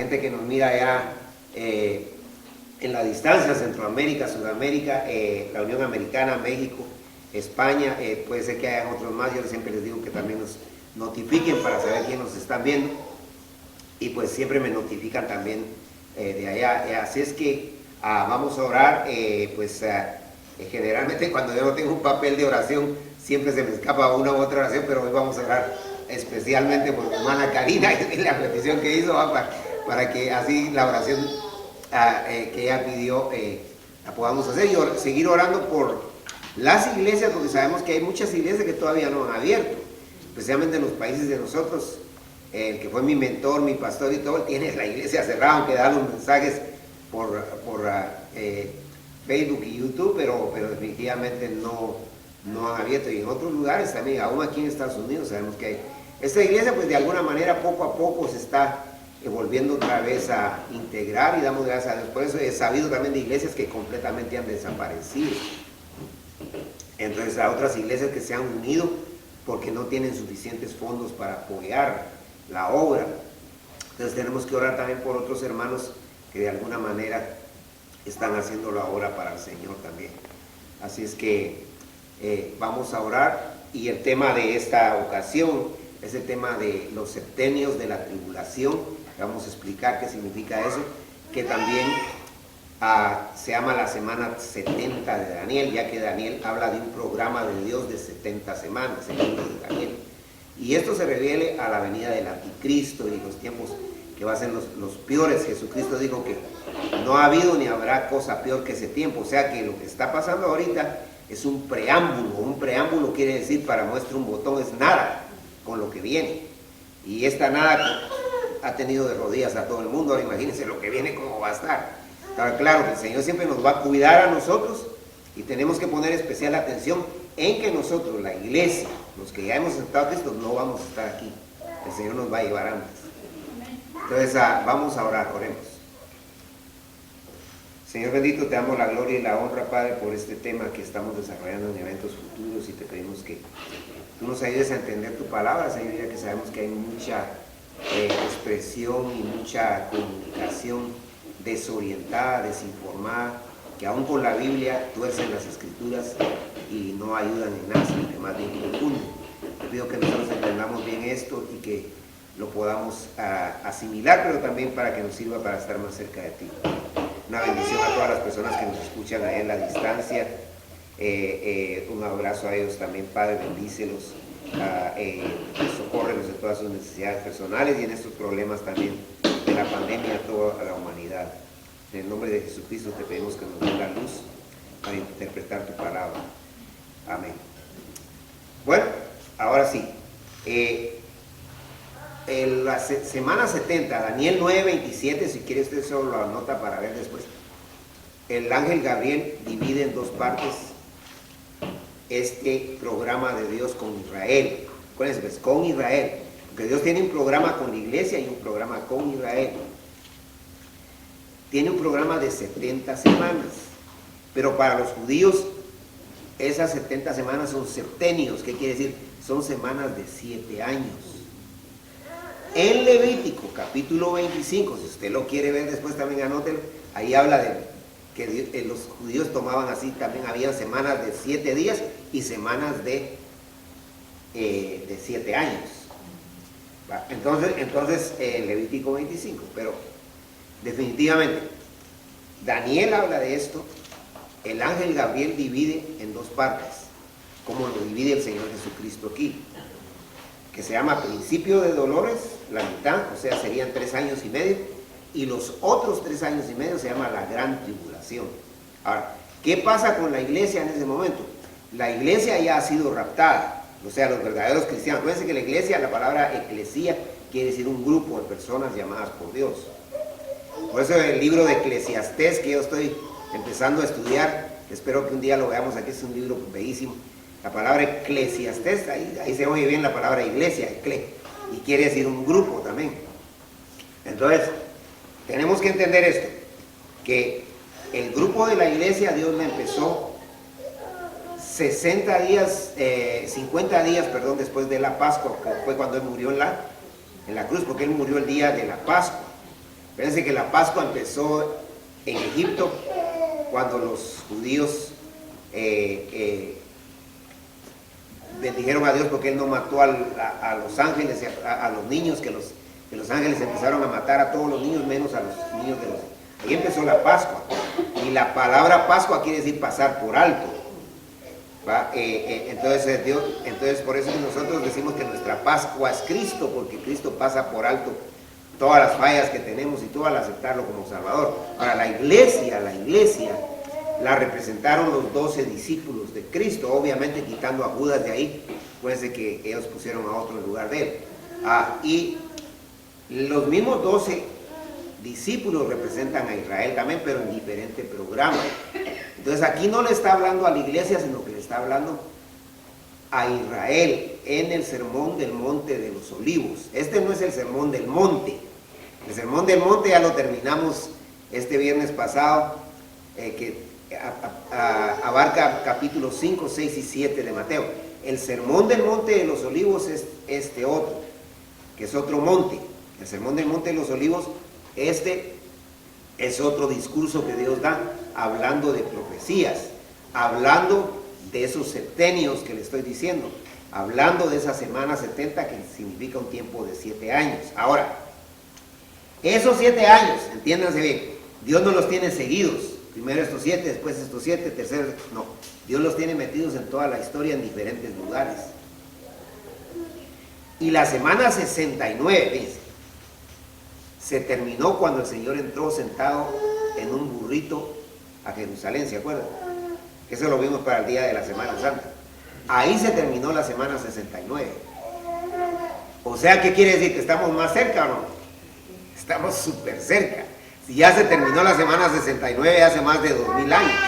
gente que nos mira allá en la distancia, Centroamérica, Sudamérica, la Unión Americana, México, España, puede ser que hayan otros más. Yo siempre les digo que también nos notifiquen para saber quién nos están viendo, y pues siempre me notifican también de allá. Así es que vamos a orar. Generalmente cuando yo no tengo un papel de oración siempre se me escapa una u otra oración, pero hoy vamos a orar especialmente por mi hermana Karina, y la petición que hizo, para que así la oración que ella pidió la podamos hacer, y seguir orando por las iglesias, porque sabemos que hay muchas iglesias que todavía no han abierto, especialmente en los países de nosotros. El que fue mi mentor, mi pastor y todo, tiene la iglesia cerrada, aunque da los mensajes por Facebook y YouTube, pero definitivamente no han abierto. Y en otros lugares también, aún aquí en Estados Unidos, sabemos que hay. Esta iglesia, pues de alguna manera, poco a poco se está volviendo otra vez a integrar, y damos gracias a Dios. Por eso he sabido también de iglesias que completamente han desaparecido. Entonces, a otras iglesias que se han unido porque no tienen suficientes fondos para apoyar la obra. Entonces tenemos que orar también por otros hermanos que de alguna manera están haciendo la obra para el Señor también. Así es que vamos a orar, y el tema de esta ocasión es el tema de los septenios de la tribulación. Vamos a explicar qué significa eso, que también se llama la semana 70 de Daniel, ya que Daniel habla de un programa de Dios de 70 semanas, el libro de Daniel. Y esto se refiere a la venida del anticristo y los tiempos que va a ser los peores. Jesucristo dijo que no ha habido ni habrá cosa peor que ese tiempo. O sea que lo que está pasando ahorita es un preámbulo. Un preámbulo quiere decir, para muestra un botón, es nada con lo que viene. Y esta nada ha tenido de rodillas a todo el mundo. Ahora imagínense lo que viene, cómo va a estar. Está claro que el Señor siempre nos va a cuidar a nosotros, y tenemos que poner especial atención en que nosotros, la iglesia, los que ya hemos aceptado a Cristo, no vamos a estar aquí. El Señor nos va a llevar antes. Entonces vamos a orar, oremos. Señor bendito, te damos la gloria y la honra, Padre, por este tema que estamos desarrollando en eventos futuros, y te pedimos que tú nos ayudes a entender tu palabra, Señor, ya que sabemos que hay mucha expresión y mucha comunicación desorientada, desinformada, que aún con la Biblia tuercen las escrituras y no ayudan en nada, sino que más bien confunden. Te pido que nosotros entendamos bien esto y que lo podamos asimilar, pero también para que nos sirva para estar más cerca de ti. Una bendición a todas las personas que nos escuchan ahí en la distancia. Un abrazo a ellos también, Padre, bendícelos, socórrelos en todas sus necesidades personales y en estos problemas también de la pandemia a toda la humanidad. En el nombre de Jesucristo te pedimos que nos dé la luz para interpretar tu palabra. Amén. Bueno, ahora sí. En la semana 70, Daniel 9:27, si quiere usted solo lo anota para ver después. El ángel Gabriel divide en dos partes este programa de Dios con Israel. Acuérdense, pues, con Israel. Porque Dios tiene un programa con la iglesia y un programa con Israel. Tiene un programa de 70 semanas. Pero para los judíos, esas 70 semanas son septenios. ¿Qué quiere decir? Son semanas de 7 años. En Levítico, capítulo 25, si usted lo quiere ver después también anótelo, ahí habla de que los judíos tomaban así, también había semanas de 7 días y semanas de 7 años. Entonces Levítico 25, pero definitivamente Daniel habla de esto. El ángel Gabriel divide en dos partes, como lo divide el Señor Jesucristo aquí, que se llama principio de dolores, la mitad, o sea, serían 3 años y medio, y los otros 3 años y medio se llama la gran tribulación. Ahora, ¿qué pasa con la iglesia en ese momento? La iglesia ya ha sido raptada, o sea, los verdaderos cristianos. Acuérdense que la iglesia, la palabra eclesía, quiere decir un grupo de personas llamadas por Dios. Por eso el libro de Eclesiastés, que yo estoy empezando a estudiar, espero que un día lo veamos aquí, es un libro bellísimo. La palabra Eclesiastés, ahí se oye bien la palabra iglesia, y quiere decir un grupo también. Entonces, tenemos que entender esto, que el grupo de la iglesia, Dios la empezó 50 días después de la Pascua, que fue cuando Él murió en la cruz, porque Él murió el día de la Pascua. Fíjense que la Pascua empezó en Egipto, cuando los judíos bendijeron a Dios porque Él no mató a los ángeles, a los niños, que los ángeles empezaron a matar a todos los niños, menos a los niños de los... Ahí empezó la Pascua. Y la palabra Pascua quiere decir pasar por alto. Entonces por eso nosotros decimos que nuestra Pascua es Cristo, porque Cristo pasa por alto todas las fallas que tenemos y todo al aceptarlo como Salvador. Ahora, la iglesia la representaron los 12 discípulos de Cristo, obviamente quitando a Judas de ahí, pues de que ellos pusieron a otro en lugar de él. Y los mismos 12 discípulos representan a Israel también, pero en diferente programa. Entonces aquí no le está hablando a la iglesia, sino que le está hablando a Israel en el sermón del monte de los olivos. Este no es el sermón del monte. El sermón del monte ya lo terminamos este viernes pasado, que abarca capítulos 5, 6 y 7 de Mateo. El sermón del monte de los olivos es este otro, que es otro monte. El sermón del monte de los olivos, este es otro discurso que Dios da, hablando de profecías, hablando de esos septenios que le estoy diciendo, hablando de esa semana 70, que significa un tiempo de 7 años. Ahora, esos 7 años, entiéndanse bien, Dios no los tiene seguidos, primero estos 7, después estos 7, tercero, no, Dios los tiene metidos en toda la historia en diferentes lugares. Y la semana 69, dice, se terminó cuando el Señor entró sentado en un burrito a Jerusalén, ¿se acuerdan? Eso lo vimos para el día de la Semana Santa. Ahí se terminó la semana 69. O sea, ¿qué quiere decir? ¿Que estamos más cerca o no? Estamos súper cerca. Si ya se terminó la semana 69 hace más de 2000 años.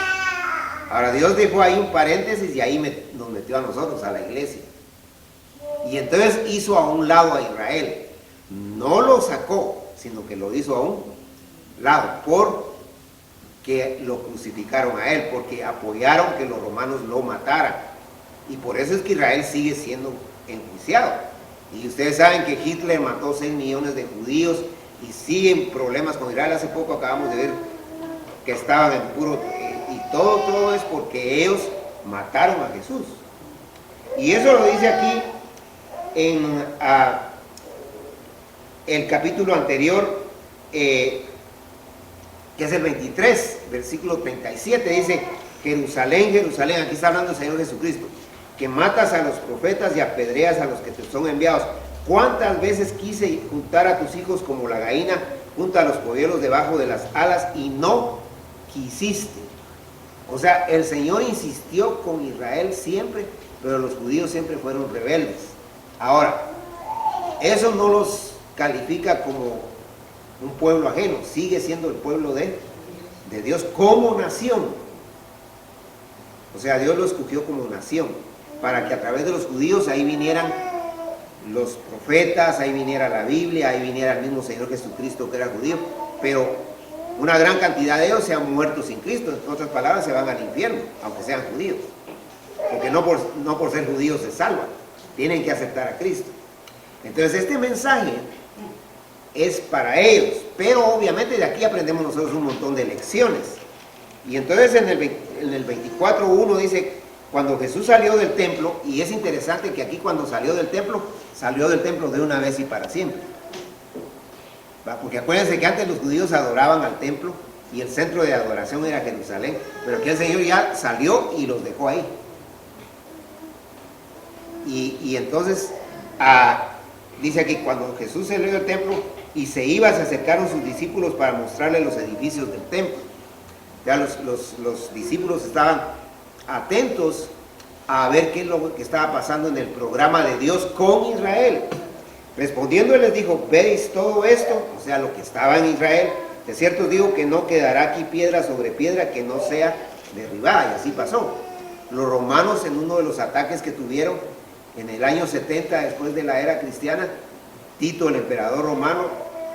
Ahora Dios dejó ahí un paréntesis y ahí nos metió a nosotros, a la iglesia. Y entonces hizo a un lado a Israel. No lo sacó, sino que lo hizo a un lado, porque lo crucificaron a él, porque apoyaron que los romanos lo mataran. Y por eso es que Israel sigue siendo enjuiciado. Y ustedes saben que Hitler mató 6 millones de judíos y siguen problemas con Israel. Hace poco acabamos de ver que estaban en puro... y todo es porque ellos mataron a Jesús. Y eso lo dice aquí en el capítulo anterior, que es el 23, versículo 37, dice: Jerusalén, Jerusalén, aquí está hablando el Señor Jesucristo, que matas a los profetas y apedreas a los que te son enviados. ¿Cuántas veces quise juntar a tus hijos como la gallina junta a los polluelos debajo de las alas y no quisiste? O sea, el Señor insistió con Israel siempre, pero los judíos siempre fueron rebeldes. Ahora, eso no los califica como un pueblo ajeno, sigue siendo el pueblo de Dios como nación. O sea, Dios lo escogió como nación, para que a través de los judíos ahí vinieran los profetas, ahí viniera la Biblia, ahí viniera el mismo Señor Jesucristo que era judío, pero una gran cantidad de ellos se han muerto sin Cristo. En otras palabras, se van al infierno, aunque sean judíos, porque no por ser judíos se salvan, tienen que aceptar a Cristo. Entonces este mensaje es para ellos, pero obviamente de aquí aprendemos nosotros un montón de lecciones. Y entonces en el 24:1 dice: cuando Jesús salió del templo, y es interesante que aquí cuando salió del templo de una vez y para siempre. Porque acuérdense que antes los judíos adoraban al templo y el centro de adoración era Jerusalén, pero aquí el Señor ya salió y los dejó ahí. Y entonces dice aquí: cuando Jesús salió del templo y se iba, se acercaron sus discípulos para mostrarle los edificios del templo. Ya los discípulos estaban atentos a ver qué es lo que estaba pasando en el programa de Dios con Israel. Respondiendo, él les dijo: ¿veis todo esto? O sea, lo que estaba en Israel. De cierto os digo que no quedará aquí piedra sobre piedra que no sea derribada. Y así pasó. Los romanos, en uno de los ataques que tuvieron en el año 70 después de la era cristiana, Tito, el emperador romano,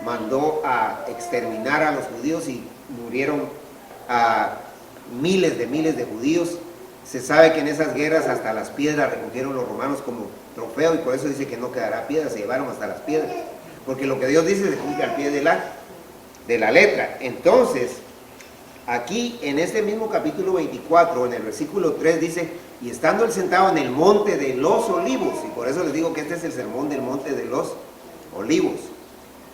mandó a exterminar a los judíos y murieron a miles de judíos. Se sabe que en esas guerras hasta las piedras recogieron los romanos como trofeo, y por eso dice que no quedará piedra, se llevaron hasta las piedras, porque lo que Dios dice se cumple al pie de de la letra. Entonces, aquí en este mismo capítulo 24, en el versículo 3 dice, y estando él sentado en el monte de los olivos, y por eso les digo que este es el sermón del monte de los olivos,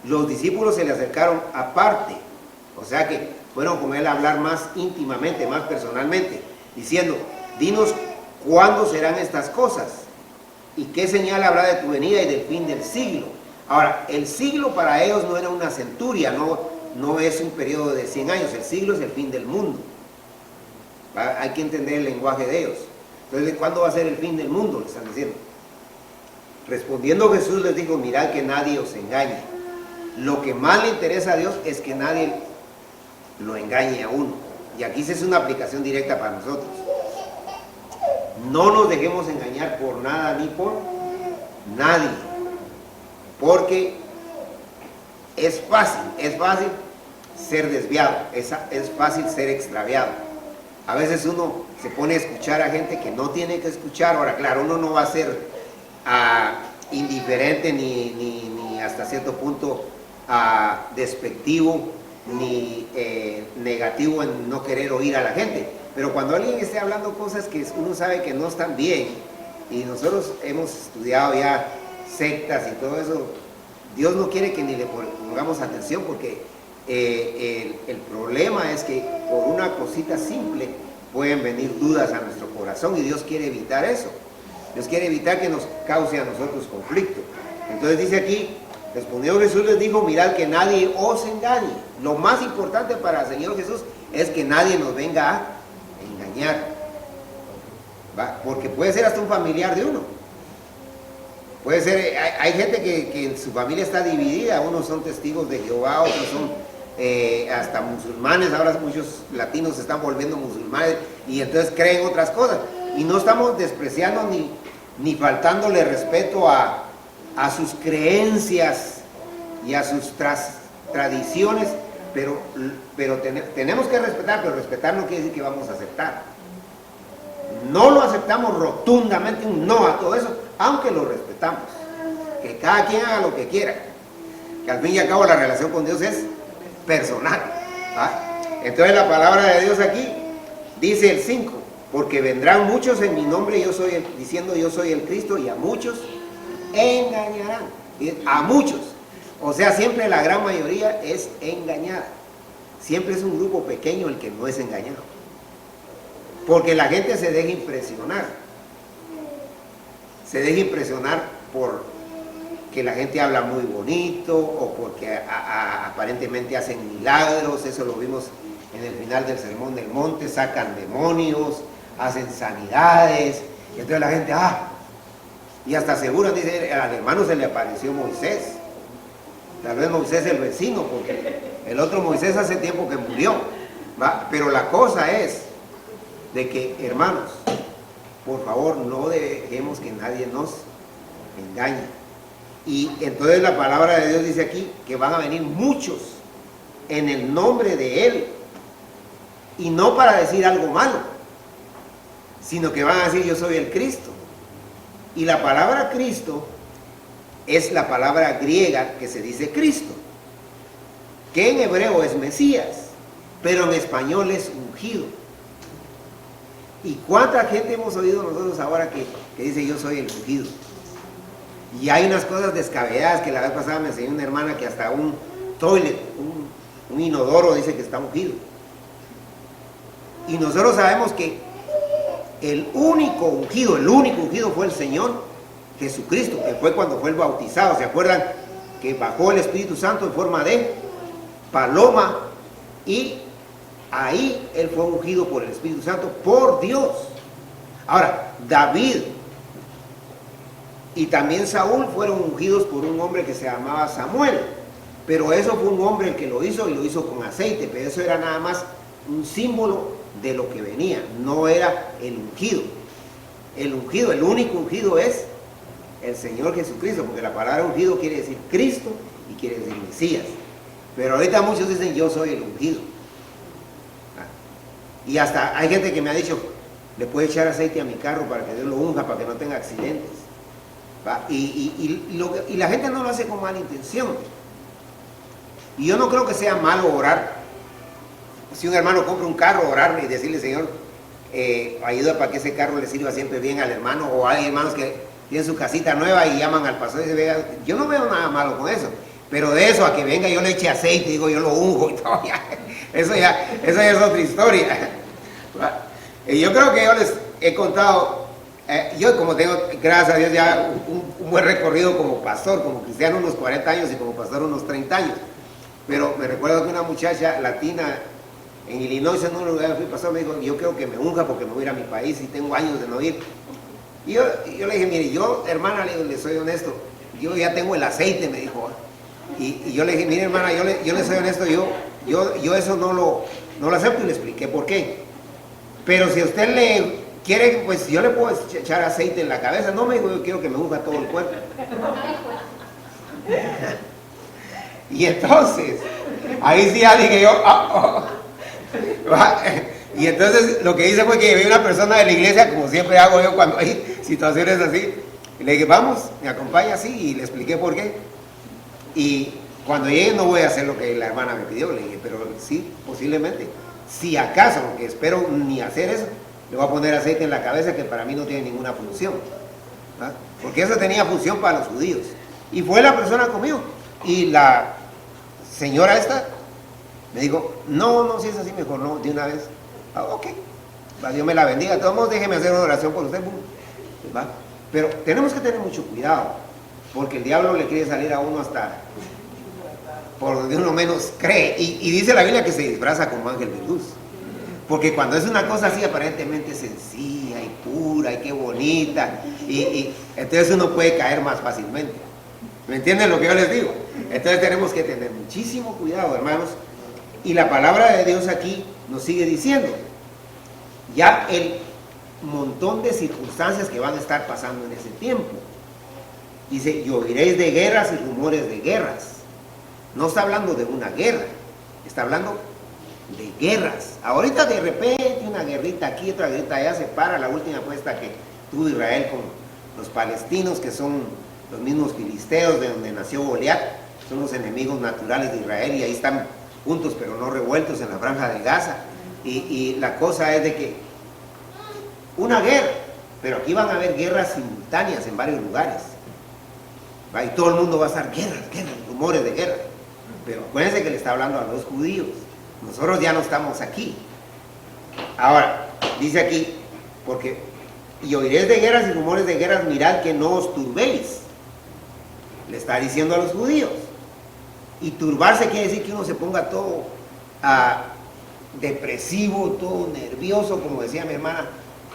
los discípulos se le acercaron aparte, o sea que fueron con él a hablar más íntimamente, más personalmente, diciendo, dinos cuándo serán estas cosas, y qué señal habrá de tu venida y del fin del siglo. Ahora, el siglo para ellos no era una centuria, no es un periodo de 100 años, el siglo es el fin del mundo. Hay que entender el lenguaje de ellos. Entonces, ¿cuándo va a ser el fin del mundo? Le están diciendo. Respondiendo Jesús les dijo, mirad que nadie os engañe. Lo que más le interesa a Dios es que nadie lo engañe a uno. Y aquí se hace una aplicación directa para nosotros. No nos dejemos engañar por nada ni por nadie. Porque es fácil ser desviado, es fácil ser extraviado. A veces uno se pone a escuchar a gente que no tiene que escuchar. Ahora, claro, uno no va a ser indiferente ni hasta cierto punto despectivo ni negativo en no querer oír a la gente. Pero cuando alguien esté hablando cosas que uno sabe que no están bien, y nosotros hemos estudiado ya sectas y todo eso, Dios no quiere que ni le pongamos atención, porque el problema es que por una cosita simple pueden venir dudas a nuestro corazón, y Dios quiere evitar eso. Dios quiere evitar que nos cause a nosotros conflicto. Entonces dice aquí, respondió Jesús, les dijo, mirad que nadie os engañe. Lo más importante para el Señor Jesús es que nadie nos venga a engañar. ¿Va? Porque puede ser hasta un familiar de uno. Puede ser, hay gente que en su familia está dividida, unos son testigos de Jehová, otros son hasta musulmanes, ahora muchos latinos se están volviendo musulmanes y entonces creen otras cosas. Y no estamos despreciando ni faltándole respeto a sus creencias y a sus tradiciones, pero tenemos que respetar, pero respetar no quiere decir que vamos a aceptar. No lo aceptamos rotundamente, un no a todo eso, aunque lo respetamos. Que cada quien haga lo que quiera. Que al fin y al cabo la relación con Dios es personal. ¿Va? Entonces la palabra de Dios aquí dice el 5, porque vendrán muchos en mi nombre, diciendo yo soy el Cristo, y a muchos engañarán. A muchos. O sea, siempre la gran mayoría es engañada. Siempre es un grupo pequeño el que no es engañado. Porque la gente se deja impresionar. Se deja impresionar por que la gente habla muy bonito o porque aparentemente hacen milagros. Eso lo vimos en el final del Sermón del Monte. Sacan demonios, hacen sanidades. Y entonces la gente, y hasta seguro dice, al hermano se le apareció Moisés. Tal vez Moisés el vecino, porque el otro Moisés hace tiempo que murió. ¿Va? Pero la cosa es de que, hermanos, por favor, no dejemos que nadie nos engañe. Y entonces la palabra de Dios dice aquí que van a venir muchos en el nombre de Él, y no para decir algo malo, sino que van a decir yo soy el Cristo. Y la palabra Cristo es la palabra griega que se dice Cristo, que en hebreo es Mesías, pero en español es ungido. ¿Y cuánta gente hemos oído nosotros ahora que dice yo soy el ungido? Y hay unas cosas descabelladas que la vez pasada me enseñó una hermana, que hasta un toilet, un inodoro dice que está ungido. Y nosotros sabemos que el único ungido fue el Señor Jesucristo, que fue cuando fue el bautizado. ¿Se acuerdan? Que bajó el Espíritu Santo en forma de paloma, y ahí Él fue ungido por el Espíritu Santo, por Dios. Ahora, David y también Saúl fueron ungidos por un hombre que se llamaba Samuel, pero eso fue un hombre el que lo hizo, y lo hizo con aceite, pero eso era nada más un símbolo de lo que venía, no era el ungido. El ungido, el único ungido es el Señor Jesucristo, porque la palabra ungido quiere decir Cristo y quiere decir Mesías. Pero ahorita muchos dicen yo soy el ungido. Y hasta hay gente que me ha dicho, le puede echar aceite a mi carro para que Dios lo unja, para que no tenga accidentes. ¿Va? Y la gente no lo hace con mala intención. Y yo no creo que sea malo orar. Si un hermano compra un carro, orar y decirle, Señor, ayuda para que ese carro le sirva siempre bien al hermano. O hay hermanos que tienen su casita nueva y llaman al pastor y se vea. Yo no veo nada malo con eso. Pero de eso a que venga yo le eche aceite, digo yo lo unjo y todo, eso ya es otra historia. Yo creo que yo les he contado, yo como tengo, gracias a Dios, ya un buen recorrido como pastor, como cristiano unos 40 años y como pastor unos 30 años. Pero me recuerdo que una muchacha latina en Illinois, en un lugar fui pastor, me dijo, yo creo que me unja porque me voy a ir a mi país y tengo años de no ir. Y yo le dije, mire, yo, hermana, le soy honesto, yo ya tengo el aceite, me dijo. Y yo le dije, mire, hermana, yo le soy honesto, yo eso no lo acepto, y le expliqué por qué. Pero si usted le quiere, pues yo le puedo echar aceite en la cabeza. No, me dijo, yo quiero que me unja todo el cuerpo. Y entonces, ahí sí ya dije yo, Y entonces lo que hice fue que llevé una persona de la iglesia, como siempre hago yo cuando hay situaciones así, y le dije, vamos, me acompaña así, y le expliqué por qué. Y cuando llegue no voy a hacer lo que la hermana me pidió, le dije, pero sí, posiblemente. Si acaso, aunque espero ni hacer eso, le voy a poner aceite en la cabeza que para mí no tiene ninguna función. ¿Va? Porque eso tenía función para los judíos. Y fue la persona conmigo. Y la señora esta me dijo, no, si es así, mejor no, de una vez. Ok, va, Dios me la bendiga. De todos modos, déjeme hacer una oración por usted. ¿Va? Pero tenemos que tener mucho cuidado, porque el diablo le quiere salir a uno hasta por donde uno menos cree. Y dice la Biblia que se disfraza como ángel de luz. Porque cuando es una cosa así aparentemente sencilla y pura y qué bonita, y entonces uno puede caer más fácilmente. ¿Me entienden lo que yo les digo? Entonces tenemos que tener muchísimo cuidado, hermanos. Y la palabra de Dios aquí nos sigue diciendo ya el montón de circunstancias que van a estar pasando en ese tiempo. Dice, y oiréis de guerras y rumores de guerras. No está hablando de una guerra, está hablando de guerras. Ahorita de repente una guerrita aquí, otra guerrita allá, se para. La última apuesta que tuvo Israel con los palestinos, que son los mismos filisteos de donde nació Goliat, son los enemigos naturales de Israel, y ahí están juntos pero no revueltos en la franja de Gaza. Y la cosa es de que una guerra, pero aquí van a haber guerras simultáneas en varios lugares. ¿Va? Y todo el mundo va a estar guerras, rumores de guerra. Pero acuérdense que le está hablando a los judíos. Nosotros ya no estamos aquí. Ahora, dice aquí, porque, y oiréis de guerras y rumores de guerras, mirad que no os turbéis. Le está diciendo a los judíos. Y turbarse quiere decir que uno se ponga todo depresivo, todo nervioso, como decía mi hermana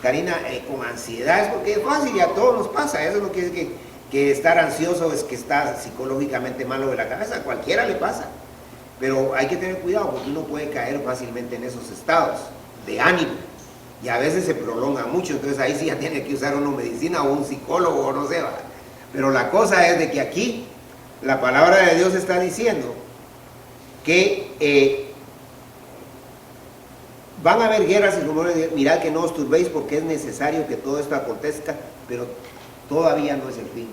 Karina, con ansiedad. Es porque es fácil y a todos nos pasa. Eso no quiere decir que estar ansioso es que está psicológicamente malo de la cabeza. A cualquiera le pasa. Pero hay que tener cuidado porque uno puede caer fácilmente en esos estados de ánimo. Y a veces se prolonga mucho. Entonces ahí sí ya tiene que usar uno medicina o un psicólogo o no sé. ¿Va? Pero la cosa es de que aquí la palabra de Dios está diciendo que van a haber guerras y rumores. Mirad que no os turbéis porque es necesario que todo esto acontezca, pero todavía no es el fin.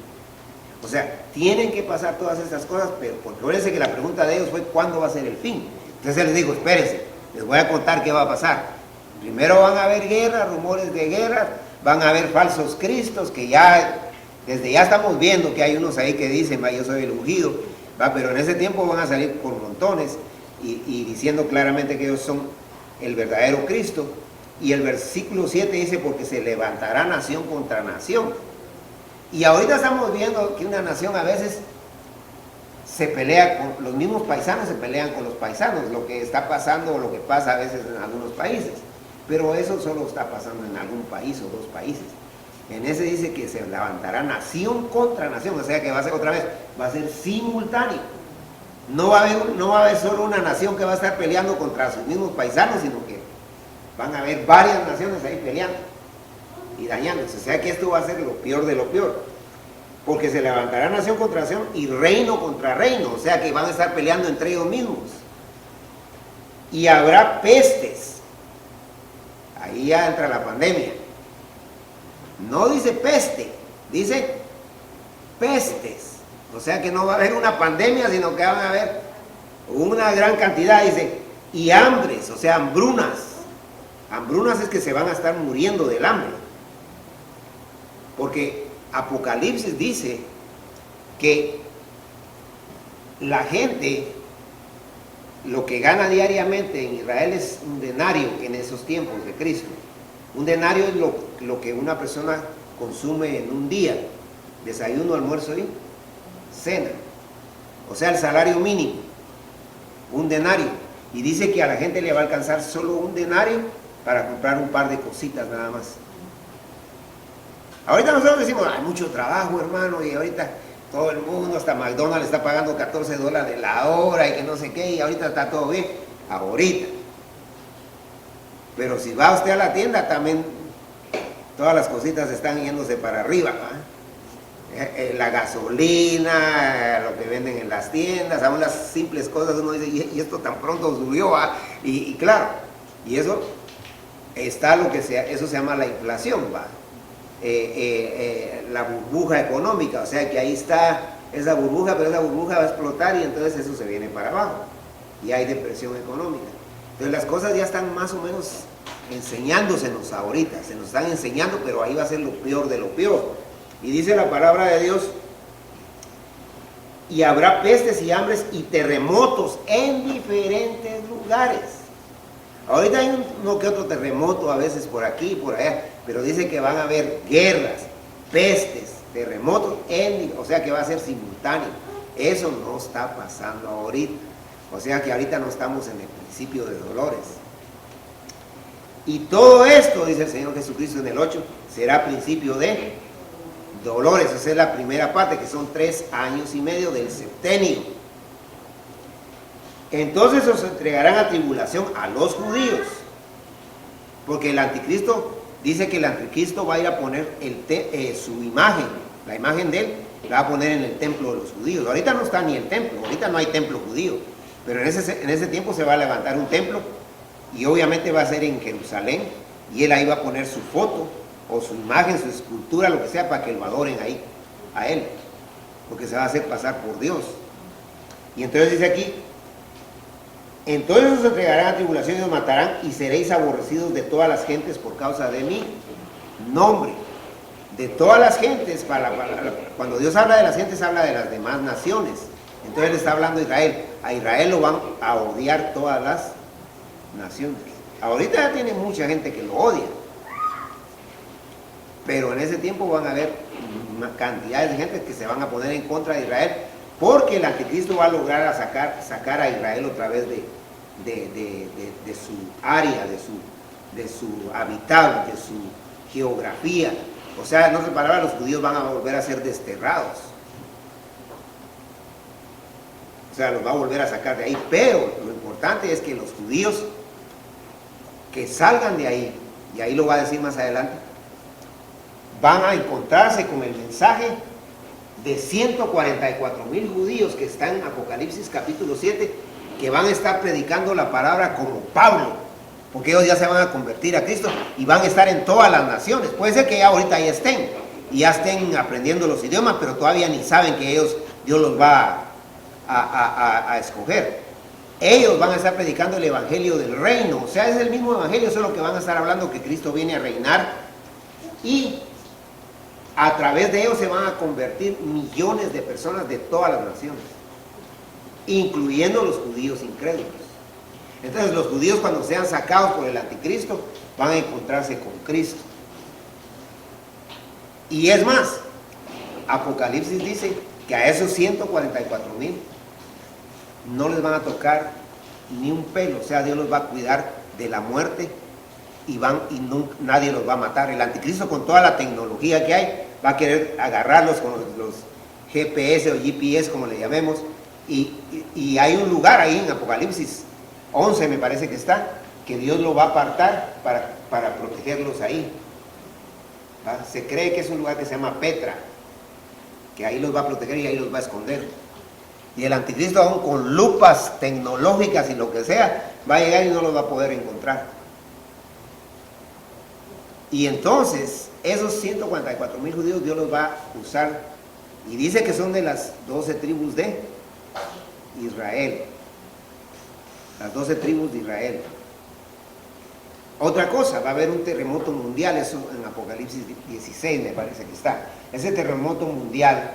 O sea, tienen que pasar todas estas cosas, pero porque acuérdense que la pregunta de ellos fue ¿cuándo va a ser el fin? Entonces él les dijo, espérense, les voy a contar qué va a pasar. Primero van a haber guerras, rumores de guerras, van a haber falsos cristos, que ya, desde ya estamos viendo que hay unos ahí que dicen, va, yo soy el ungido, va, pero en ese tiempo van a salir por montones y diciendo claramente que ellos son el verdadero Cristo. Y el versículo 7 dice, porque se levantará nación contra nación. Y ahorita estamos viendo que una nación a veces se pelea con los mismos paisanos, se pelean con los paisanos, lo que está pasando o lo que pasa a veces en algunos países. Pero eso solo está pasando en algún país o dos países. En ese dice que se levantará nación contra nación, o sea que va a ser otra vez, va a ser simultáneo. No va a haber solo una nación que va a estar peleando contra sus mismos paisanos, sino que van a haber varias naciones ahí peleando y dañándose. O sea que esto va a ser lo peor de lo peor, porque se levantará nación contra nación y reino contra reino, o sea que van a estar peleando entre ellos mismos. Y habrá pestes. Ahí ya entra la pandemia. No dice peste, dice pestes. O sea que no va a haber una pandemia, sino que van a haber una gran cantidad, dice, y hambres, o sea, hambrunas. Hambrunas es que se van a estar muriendo del hambre. Porque Apocalipsis dice que la gente, lo que gana diariamente en Israel es un denario en esos tiempos de Cristo. Un denario es lo que una persona consume en un día, desayuno, almuerzo y cena. O sea, el salario mínimo, un denario. Y dice que a la gente le va a alcanzar solo un denario para comprar un par de cositas nada más. Ahorita nosotros decimos, hay mucho trabajo, hermano, y ahorita todo el mundo, hasta McDonald's está pagando $14 la hora y que no sé qué, y ahorita está todo bien. Ahorita. Pero si va usted a la tienda, también todas las cositas están yéndose para arriba, ¿va? La gasolina, lo que venden en las tiendas, aún las simples cosas, uno dice, y esto tan pronto subió, ¿va? Y claro, y eso está eso se llama la inflación, ¿va? La burbuja económica, o sea que ahí está esa burbuja, pero esa burbuja va a explotar y entonces eso se viene para abajo y hay depresión económica. Entonces las cosas ya están más o menos enseñándosenos ahorita, se nos están enseñando, pero ahí va a ser lo peor de lo peor. Y dice la palabra de Dios, y habrá pestes y hambres y terremotos en diferentes lugares. Ahorita hay uno que otro terremoto a veces por aquí y por allá, pero dice que van a haber guerras, pestes, terremotos, o sea que va a ser simultáneo. Eso no está pasando ahorita. O sea que ahorita no estamos en el principio de dolores. Y todo esto, dice el Señor Jesucristo en el 8, será principio de dolores. Esa es la primera parte, que son 3 años y medio del septenio. Entonces os entregarán a tribulación a los judíos, porque el anticristo, dice que el anticristo va a ir a poner su imagen, la imagen de él, la va a poner en el templo de los judíos. Ahorita no está ni el templo, ahorita no hay templo judío, pero en ese tiempo se va a levantar un templo, y obviamente va a ser en Jerusalén, y él ahí va a poner su foto, o su imagen, su escultura, lo que sea, para que lo adoren ahí, a él, porque se va a hacer pasar por Dios. Y entonces dice aquí, entonces os entregarán a tribulación y os matarán, y seréis aborrecidos de todas las gentes por causa de mi nombre. De todas las gentes, cuando Dios habla de las gentes, habla de las demás naciones. Entonces le está hablando a Israel. A Israel lo van a odiar todas las naciones. Ahorita ya tiene mucha gente que lo odia, pero en ese tiempo van a haber cantidades de gente que se van a poner en contra de Israel, porque el anticristo va a lograr sacar a Israel otra vez de su área, de su hábitat, de su geografía. O sea, en otras palabras, los judíos van a volver a ser desterrados. O sea, los va a volver a sacar de ahí. Pero lo importante es que los judíos que salgan de ahí, y ahí lo va a decir más adelante, van a encontrarse con el mensaje de 144,000 judíos que están en Apocalipsis capítulo 7, que van a estar predicando la palabra como Pablo, porque ellos ya se van a convertir a Cristo y van a estar en todas las naciones. Puede ser que ya ahorita ya estén, y ya estén aprendiendo los idiomas, pero todavía ni saben que Dios los va a escoger. Ellos van a estar predicando el evangelio del reino, o sea, es el mismo evangelio, solo que van a estar hablando que Cristo viene a reinar, y a través de ellos se van a convertir millones de personas de todas las naciones, incluyendo los judíos incrédulos. Entonces los judíos, cuando sean sacados por el anticristo, van a encontrarse con Cristo. Y es más, Apocalipsis dice que a esos 144,000 no les van a tocar ni un pelo, o sea, Dios los va a cuidar de la muerte, y nadie los va a matar. El anticristo, con toda la tecnología que hay, va a querer agarrarlos con los GPS o GPS, como le llamemos, y hay un lugar ahí en Apocalipsis 11, me parece que está, que Dios lo va a apartar para protegerlos ahí. ¿Va? Se cree que es un lugar que se llama Petra, que ahí los va a proteger y ahí los va a esconder. Y el anticristo, aún con lupas tecnológicas y lo que sea, va a llegar y no los va a poder encontrar. Y entonces, esos 144,000 judíos Dios los va a usar, y dice que son de las 12 tribus de Israel. las 12 tribus de Israel. Otra cosa, va a haber un terremoto mundial, eso en Apocalipsis 16 me parece que está. Ese terremoto mundial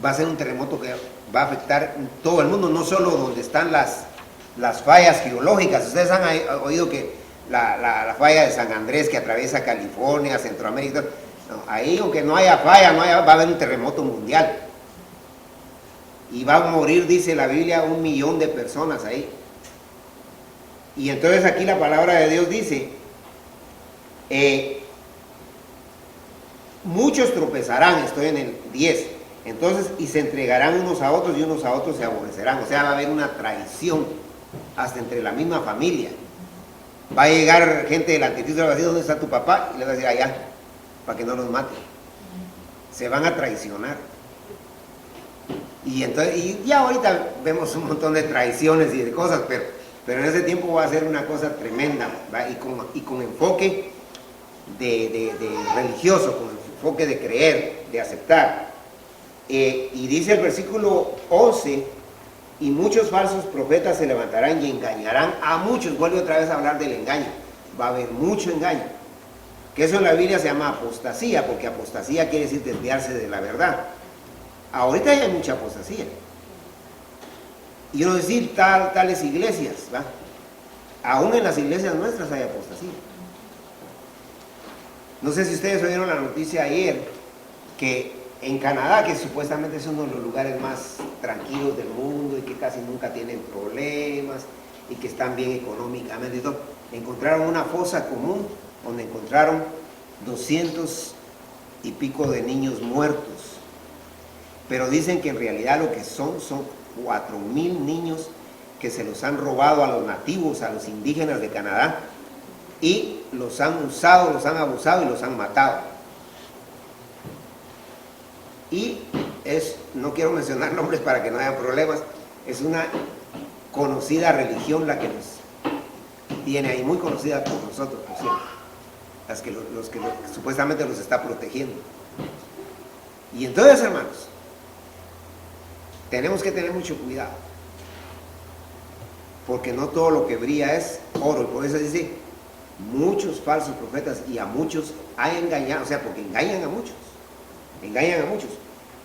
va a ser un terremoto que va a afectar todo el mundo, no solo donde están las fallas geológicas. Ustedes han oído que la falla de San Andrés que atraviesa California, Centroamérica, no, ahí aunque no haya falla, va a haber un terremoto mundial. Y va a morir, dice la Biblia, 1 millón de personas ahí. Y entonces aquí la palabra de Dios dice, muchos tropezarán, estoy en el 10, entonces, y se entregarán unos a otros y unos a otros se aborrecerán. O sea, va a haber una traición hasta entre la misma familia. Va a llegar gente del anticristo y le va a decir, ¿dónde está tu papá? Y le va a decir, allá, para que no los mate. Se van a traicionar. Y entonces, y ya ahorita vemos un montón de traiciones y de cosas, pero en ese tiempo va a ser una cosa tremenda, ¿va? Y con enfoque de religioso, con enfoque de creer, de aceptar. Y dice el versículo 11, y muchos falsos profetas se levantarán y engañarán a muchos. Vuelve otra vez a hablar del engaño. Va a haber mucho engaño. Que eso en la Biblia se llama apostasía, porque apostasía quiere decir desviarse de la verdad. Ahorita ya hay mucha apostasía. Y yo no decir tales iglesias, ¿va? Aún en las iglesias nuestras hay apostasía. No sé si ustedes oyeron la noticia ayer, que en Canadá, que supuestamente es uno de los lugares más tranquilos del mundo y que casi nunca tienen problemas y que están bien económicamente y todo, encontraron una fosa común donde encontraron 200 y pico de niños muertos. Pero dicen que en realidad lo que son 4,000 niños que se los han robado a los nativos, a los indígenas de Canadá, y los han usado, los han abusado y los han matado. Y no quiero mencionar nombres para que no haya problemas, es una conocida religión la que los tiene ahí, muy conocida por nosotros, por cierto, los que supuestamente los está protegiendo. Y entonces, hermanos, tenemos que tener mucho cuidado, porque no todo lo que brilla es oro, y por eso dice, muchos falsos profetas, y a muchos hay engañado, o sea, porque engañan a muchos,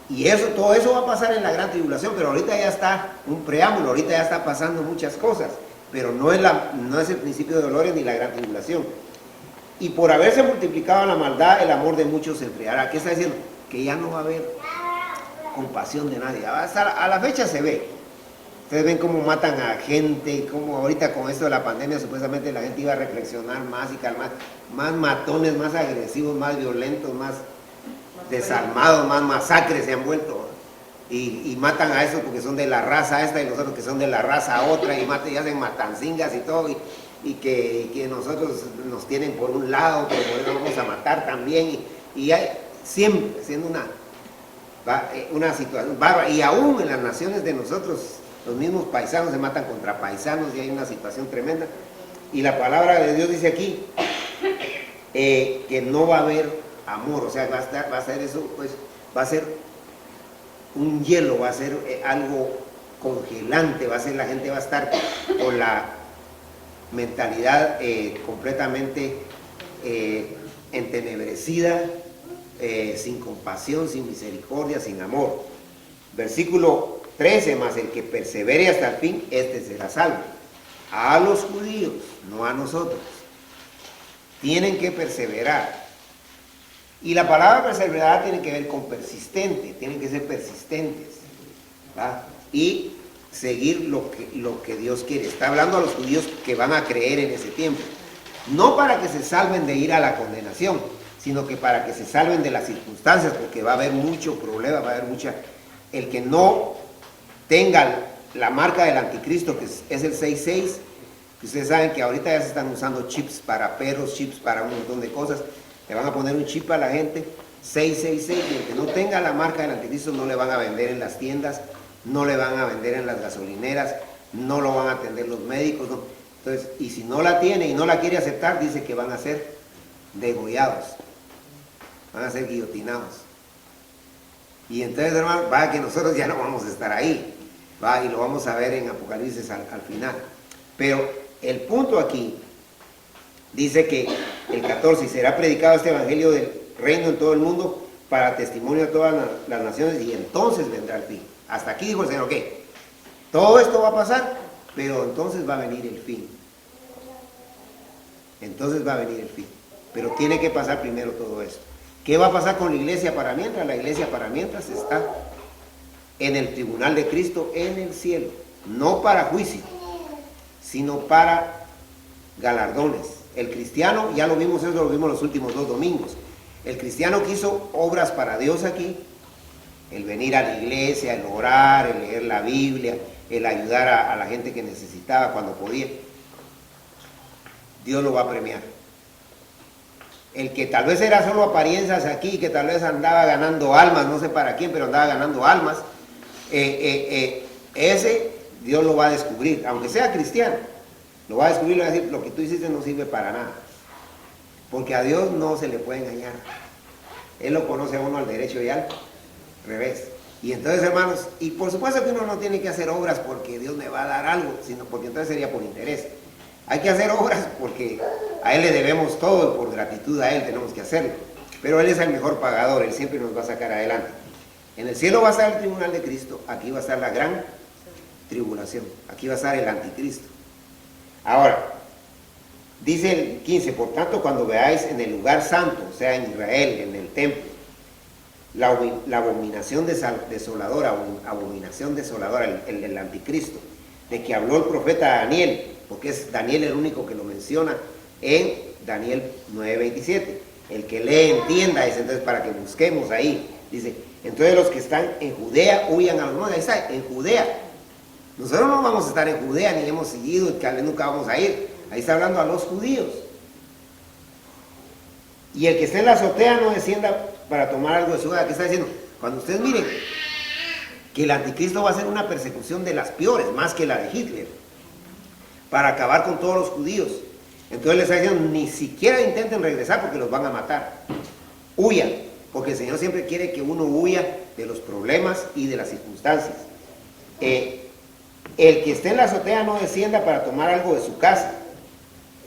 y todo eso va a pasar en la gran tribulación, pero ahorita ya está un preámbulo, ahorita ya está pasando muchas cosas, pero no es el principio de dolores ni la gran tribulación. Y por haberse multiplicado la maldad, el amor de muchos se enfriará. ¿Qué está diciendo? Que ya no va a haber compasión de nadie. Hasta a la fecha se ve. Ustedes ven cómo matan a gente, cómo ahorita con esto de la pandemia supuestamente la gente iba a reflexionar más y calmar, más matones, más agresivos, más violentos, más desarmados, más masacres se han vuelto. Y matan a esos porque son de la raza esta y los otros que son de la raza otra, y hacen matancingas y todo, y que nosotros nos tienen por un lado, pero nos vamos a matar también, y hay siempre siendo una situación bárbara, y aún en las naciones de nosotros, los mismos paisanos se matan contra paisanos, y hay una situación tremenda. Y la palabra de Dios dice aquí que no va a haber amor, o sea, va a ser eso, pues, va a ser un hielo, va a ser algo congelante, la gente va a estar con la mentalidad completamente entenebrecida, sin compasión, sin misericordia, sin amor. Versículo 13, más el que persevere hasta el fin, este será salvo. A los judíos, no a nosotros. Tienen que perseverar. Y la palabra perseverar tiene que ver con persistente, tienen que ser persistentes, ¿verdad? Y seguir lo que Dios quiere. Está hablando a los judíos que van a creer en ese tiempo. No para que se salven de ir a la condenación, sino que para que se salven de las circunstancias, porque va a haber mucho problema, va a haber el que no tenga la marca del anticristo, que es el 666, que ustedes saben que ahorita ya se están usando chips para perros, chips para un montón de cosas. Le van a poner un chip a la gente, 666, y el que no tenga la marca del anticristo no le van a vender en las tiendas, no le van a vender en las gasolineras, no lo van a atender los médicos, no. Entonces, y si no la tiene y no la quiere aceptar, dice que van a ser degollados, van a ser guillotinados. Y entonces, hermano, va que nosotros ya no vamos a estar ahí. ¿va? Y lo vamos a ver en Apocalipsis al final. Pero el punto aquí dice que el 14, y será predicado este evangelio del reino en todo el mundo para testimonio a todas las naciones, y entonces vendrá el fin. Hasta aquí dijo el Señor, ok, todo esto va a pasar, pero entonces va a venir el fin. Entonces va a venir el fin. Pero tiene que pasar primero todo esto. ¿Qué va a pasar con la iglesia para mientras? La iglesia para mientras está en el tribunal de Cristo en el cielo. No para juicio, sino para galardones. El cristiano, ya lo vimos, eso lo vimos los últimos 2 domingos. El cristiano que hizo obras para Dios aquí, el venir a la iglesia, el orar, el leer la Biblia, el ayudar a la gente que necesitaba cuando podía, Dios lo va a premiar. El que tal vez era solo apariencias aquí, que tal vez andaba ganando almas, no sé para quién, pero andaba ganando almas, ese Dios lo va a descubrir, aunque sea cristiano, lo va a descubrir y le va a decir, lo que tú hiciste no sirve para nada, porque a Dios no se le puede engañar. Él lo conoce a uno al derecho y al revés. Y entonces, hermanos, y por supuesto que uno no tiene que hacer obras porque Dios me va a dar algo, sino porque entonces sería por interés. Hay que hacer obras porque a Él le debemos todo y por gratitud a Él tenemos que hacerlo. Pero Él es el mejor pagador, Él siempre nos va a sacar adelante. En el cielo va a estar el tribunal de Cristo, aquí va a estar la gran tribulación, aquí va a estar el anticristo. Ahora, dice el 15, por tanto, cuando veáis en el lugar santo, o sea, en Israel, en el templo, la abominación desoladora, el anticristo, de que habló el profeta Daniel, porque es Daniel el único que lo menciona en Daniel 9:27. El que lee entienda, dice, entonces para que busquemos ahí, dice, entonces los que están en Judea huyan a los montes. Ahí está, en Judea. Nosotros no vamos a estar en Judea, ni hemos seguido, y tal vez nunca vamos a ir. Ahí está hablando a los judíos. Y el que esté en la azotea no descienda para tomar algo de su hogar. ¿Qué está diciendo? Cuando ustedes miren que el anticristo va a ser una persecución de las peores, más que la de Hitler, para acabar con todos los judíos. Entonces les está diciendo, ni siquiera intenten regresar porque los van a matar. Huyan, porque el Señor siempre quiere que uno huya de los problemas y de las circunstancias. El que esté en la azotea no descienda para tomar algo de su casa,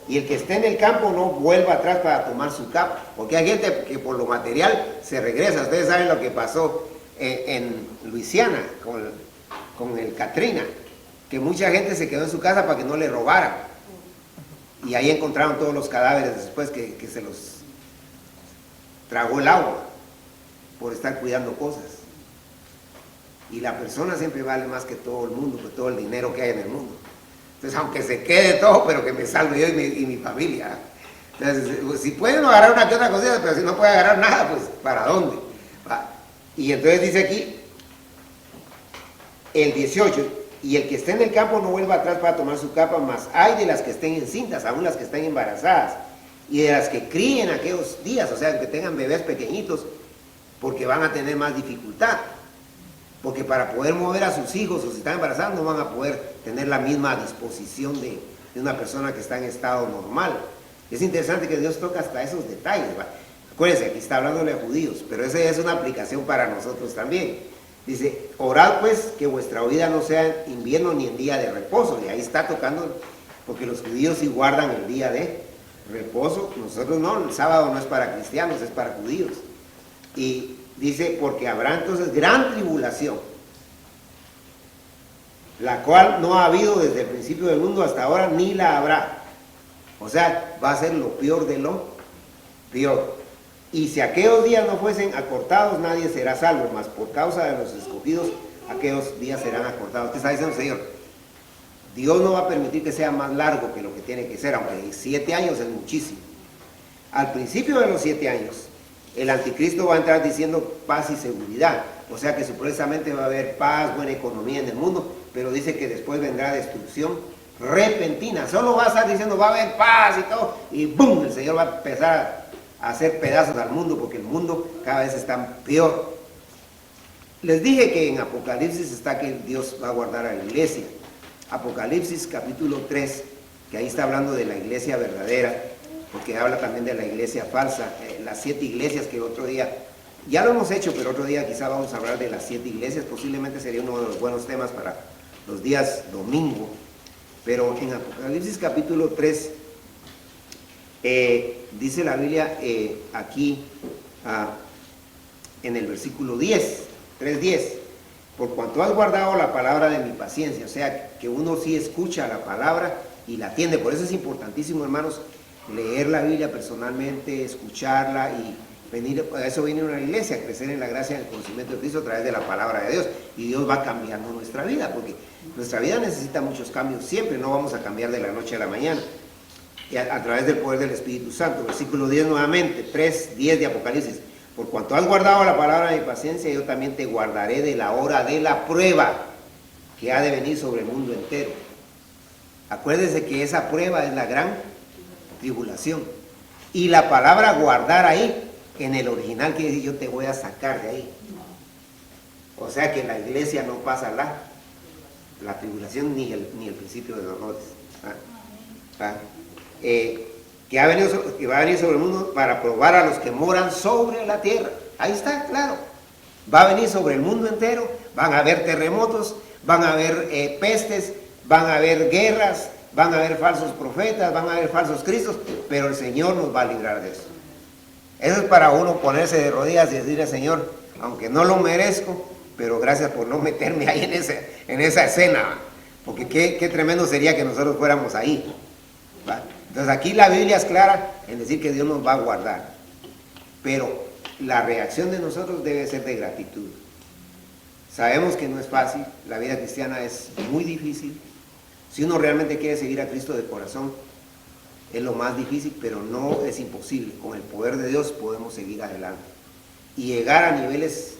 y el que esté en el campo no vuelva atrás para tomar su capa, porque hay gente que por lo material se regresa. Ustedes saben lo que pasó en Luisiana con el Katrina, que mucha gente se quedó en su casa para que no le robaran, y ahí encontraron todos los cadáveres después que se los tragó el agua por estar cuidando cosas. Y la persona siempre vale más que todo el mundo, que todo el dinero que hay en el mundo. Entonces, aunque se quede todo, pero que me salve yo y mi familia. Entonces, pues, si pueden agarrar una que otra cosa, pero si no puede agarrar nada, pues ¿para dónde? Y entonces dice aquí, el 18, y el que esté en el campo no vuelva atrás para tomar su capa, mas hay de las que estén encintas, aún las que estén embarazadas, y de las que críen aquellos días, o sea, que tengan bebés pequeñitos, porque van a tener más dificultad. Porque para poder mover a sus hijos, o si están embarazadas, no van a poder tener la misma disposición de una persona que está en estado normal. Es interesante que Dios toca hasta esos detalles, ¿va? Acuérdense, aquí está hablándole a judíos, pero esa es una aplicación para nosotros también. Dice, orad pues que vuestra vida no sea en invierno ni en día de reposo. Y ahí está tocando, porque los judíos sí guardan el día de reposo. Nosotros no, el sábado no es para cristianos, es para judíos. Y dice, porque habrá entonces gran tribulación, la cual no ha habido desde el principio del mundo hasta ahora, ni la habrá. O sea, va a ser lo peor de lo peor. Y si aquellos días no fuesen acortados, nadie será salvo, mas por causa de los escogidos, aquellos días serán acortados. ¿Qué está diciendo el Señor? Dios no va a permitir que sea más largo que lo que tiene que ser, aunque 7 años es muchísimo. Al principio de los 7 años, el anticristo va a entrar diciendo paz y seguridad, o sea que supuestamente va a haber paz, buena economía en el mundo, pero dice que después vendrá destrucción repentina. Solo va a estar diciendo va a haber paz y todo, y ¡boom! El Señor va a empezar a hacer pedazos al mundo, porque el mundo cada vez está peor. Les dije que en Apocalipsis está que Dios va a guardar a la iglesia. Apocalipsis capítulo 3, que ahí está hablando de la iglesia verdadera, porque habla también de la iglesia falsa, las 7 iglesias que otro día, ya lo hemos hecho, pero otro día quizá vamos a hablar de las 7 iglesias, posiblemente sería uno de los buenos temas para los días domingo, pero en Apocalipsis capítulo 3, dice la Biblia aquí en el versículo 10, 3:10, por cuanto has guardado la palabra de mi paciencia. O sea, que uno sí escucha la palabra y la atiende. Por eso es importantísimo, hermanos, leer la Biblia personalmente, escucharla y venir. A eso viene una iglesia, a crecer en la gracia y en el conocimiento de Cristo a través de la palabra de Dios. Y Dios va cambiando nuestra vida, porque nuestra vida necesita muchos cambios siempre. No vamos a cambiar de la noche a la mañana. Y a través del poder del Espíritu Santo. Versículo 10 nuevamente, 3:10 de Apocalipsis. Por cuanto has guardado la palabra de mi paciencia, yo también te guardaré de la hora de la prueba que ha de venir sobre el mundo entero. Acuérdese que esa prueba es la gran tribulación. Y la palabra guardar ahí, en el original quiere decir yo te voy a sacar de ahí. O sea que la iglesia no pasa la tribulación ni el principio de dolores. Que va a venir sobre el mundo para probar a los que moran sobre la tierra. Ahí está, claro. Va a venir sobre el mundo entero. Van a haber terremotos, van a haber pestes, van a haber guerras, van a haber falsos profetas, van a haber falsos cristos, pero el Señor nos va a librar de eso. Eso es para uno ponerse de rodillas y decirle: Señor, aunque no lo merezco, pero gracias por no meterme ahí en esa escena, porque qué tremendo sería que nosotros fuéramos ahí, ¿va? Entonces aquí la Biblia es clara en decir que Dios nos va a guardar, pero la reacción de nosotros debe ser de gratitud. Sabemos que no es fácil, la vida cristiana es muy difícil. Si uno realmente quiere seguir a Cristo de corazón, es lo más difícil, pero no es imposible. Con el poder de Dios podemos seguir adelante y llegar a niveles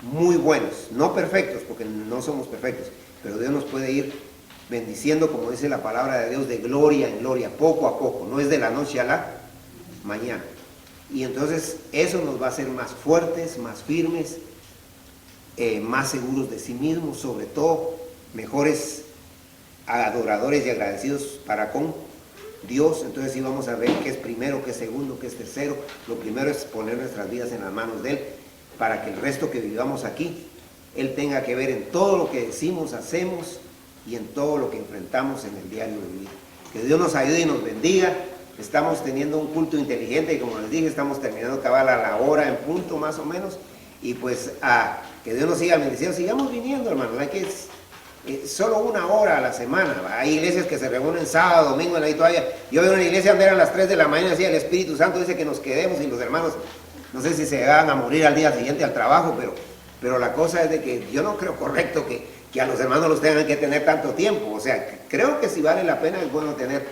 muy buenos, no perfectos, porque no somos perfectos, pero Dios nos puede ir bendiciendo, como dice la palabra de Dios, de gloria en gloria, poco a poco, no es de la noche a la mañana. Y entonces eso nos va a hacer más fuertes, más firmes, más seguros de sí mismos, sobre todo mejores adoradores y agradecidos para con Dios. Entonces sí vamos a ver qué es primero, qué es segundo, qué es tercero. Lo primero es poner nuestras vidas en las manos de Él, para que el resto que vivamos aquí, Él tenga que ver en todo lo que decimos, hacemos y en todo lo que enfrentamos en el diario vivir. Que Dios nos ayude y nos bendiga. Estamos teniendo un culto inteligente y, como les dije, estamos terminando cabal a la hora en punto más o menos. Y pues que Dios nos siga bendiciendo. Sigamos viniendo, hermanos. Hay que solo 1 hora a la semana. Hay iglesias que se reúnen sábado, domingo, ahí todavía. Yo veo una iglesia donde eran las 3 de la mañana, decía el Espíritu Santo dice que nos quedemos, y los hermanos no sé si se van a morir al día siguiente al trabajo, pero la cosa es de que yo no creo correcto que a los hermanos los tengan que tener tanto tiempo. O sea, creo que si vale la pena es bueno tener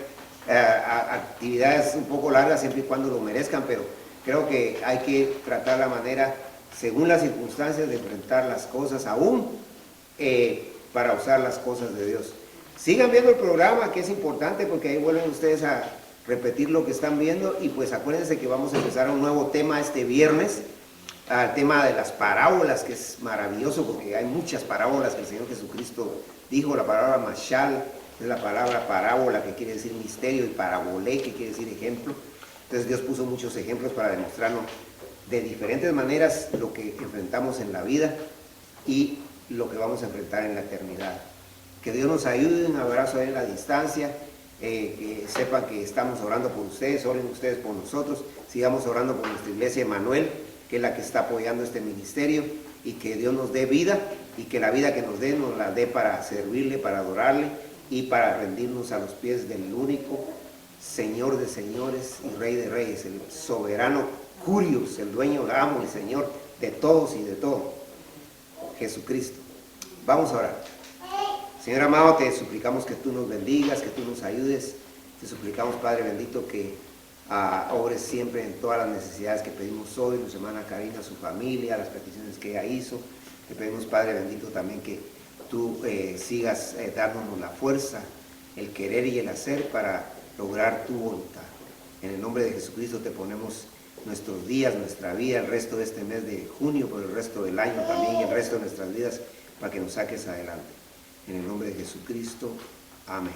actividades un poco largas siempre y cuando lo merezcan, pero creo que hay que tratar la manera, según las circunstancias, de enfrentar las cosas aún para usar las cosas de Dios. Sigan viendo el programa, que es importante, porque ahí vuelven ustedes a repetir lo que están viendo. Y pues acuérdense que vamos a empezar un nuevo tema este viernes, al tema de las parábolas, que es maravilloso porque hay muchas parábolas que el Señor Jesucristo dijo. La palabra mashal es la palabra parábola, que quiere decir misterio, y parabolé, que quiere decir ejemplo. Entonces Dios puso muchos ejemplos para demostrarnos de diferentes maneras lo que enfrentamos en la vida y lo que vamos a enfrentar en la eternidad. Que Dios nos ayude. Un abrazo en la distancia. Que sepan que estamos orando por ustedes, oren ustedes por nosotros. Sigamos orando por nuestra iglesia Emanuel, que es la que está apoyando este ministerio, y que Dios nos dé vida, y que la vida que nos la dé para servirle, para adorarle y para rendirnos a los pies del único Señor de señores y Rey de reyes, el soberano Curios, el dueño, amo y Señor de todos y de todo, Jesucristo. Vamos a orar. Señor amado, te suplicamos que tú nos bendigas, que tú nos ayudes. Te suplicamos, Padre bendito, que obres siempre en todas las necesidades que pedimos hoy, nuestra hermana Karina, su familia, las peticiones que ella hizo. Te pedimos, Padre bendito, también que tú sigas dándonos la fuerza, el querer y el hacer para lograr tu voluntad. En el nombre de Jesucristo te ponemos nuestros días, nuestra vida, el resto de este mes de junio, por el resto del año también, y el resto de nuestras vidas, para que nos saques adelante. En el nombre de Jesucristo, amén.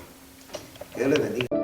Que Dios les bendiga.